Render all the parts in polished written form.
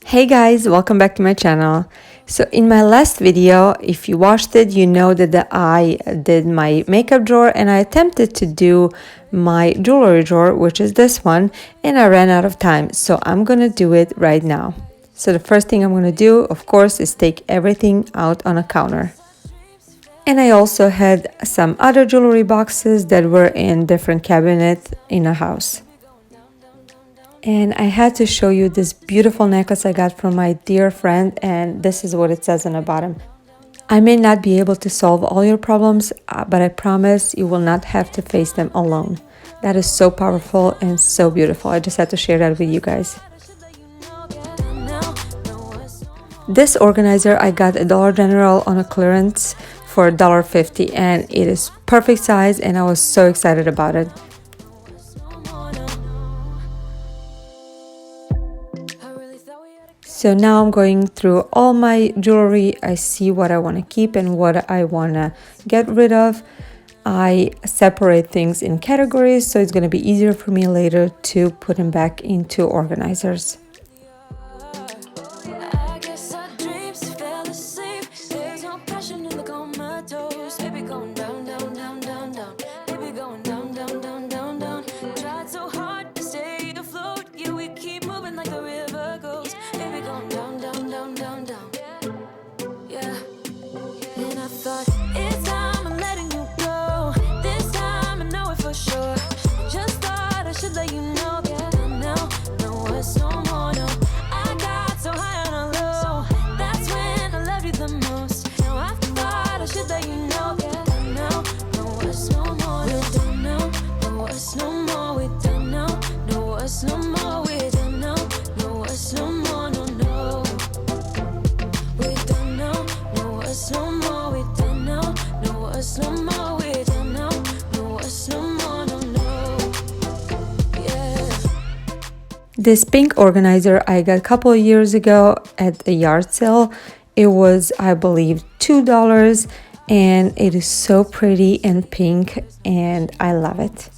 Hey guys, welcome back to my channel. So in my last video, if you watched it, you know that I did my makeup drawer and I attempted to do my jewelry drawer, which is this one, and I ran out of time. So I'm gonna do it right now. So the first thing I'm gonna do, of course, is take everything out on a counter. And I also had some other jewelry boxes that were in different cabinets in a house. And I had to show you this beautiful necklace I got from my dear friend, and this is what it says on the bottom. I may not be able to solve all your problems, but I promise you will not have to face them alone. That is so powerful and so beautiful. I just had to share that with you guys. This organizer I got at Dollar General on a clearance for $1.50, and it is perfect size and I was so excited about it. So now I'm going through all my jewelry. I see what I want to keep and what I want to get rid of. I separate things in categories, so it's going to be easier for me later to put them back into organizers. This pink organizer I got a couple of years ago at a yard sale. It was, I believe, $2, and it is so pretty and pink, and I love it.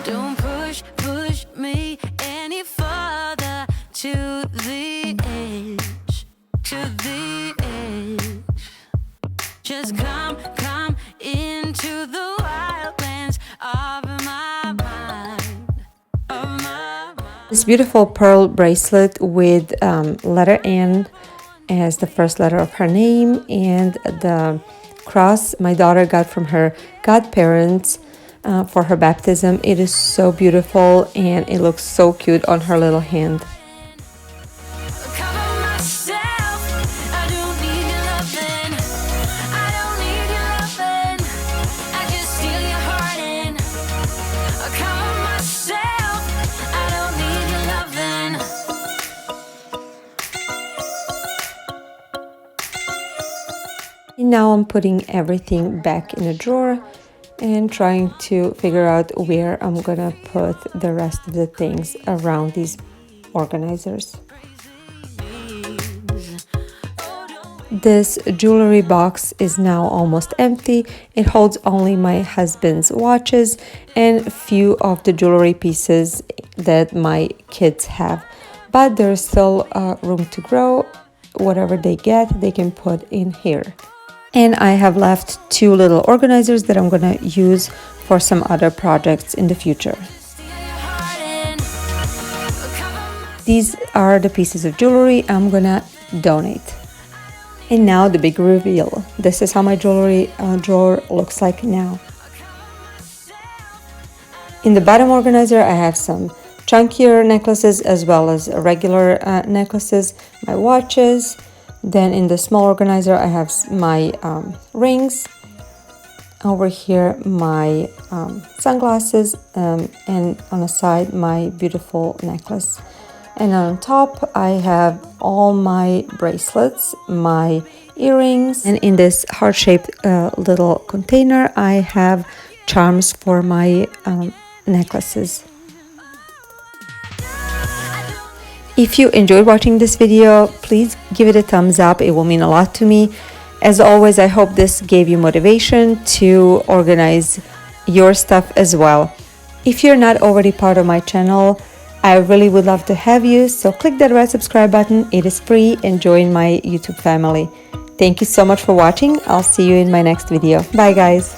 Don't push me any further to the edge, Just come into the wildlands of my mind, This beautiful pearl bracelet with letter N as the first letter of her name, and the cross my daughter got from her godparents for her baptism. It is so beautiful and it looks so cute on her little hand. And now I'm putting everything back in a drawer and trying to figure out where I'm gonna put the rest of the things around these organizers. This jewelry box is now almost empty. It holds only my husband's watches and a few of the jewelry pieces that my kids have, but there's still room to grow. Whatever they get, they can put in here. And I have left 2 little organizers that I'm gonna use for some other projects in the future. these are the pieces of jewelry I'm gonna donate. And now the big reveal. This is how my jewelry drawer looks like now. In the bottom organizer, I have some chunkier necklaces as well as regular necklaces, my watches. Then in the small organizer, I have my rings. Over here, my sunglasses, and on the side, my beautiful necklace. And on top, I have all my bracelets, my earrings, and in this heart-shaped little container, I have charms for my necklaces. If you enjoyed watching this video, please give it a thumbs up. It will mean a lot to me. As always, I hope this gave you motivation to organize your stuff as well. If you're not already part of my channel, I really would love to have you, so click that red subscribe button. It is free and join my YouTube family. Thank you so much for watching. I'll see you in my next video. Bye guys.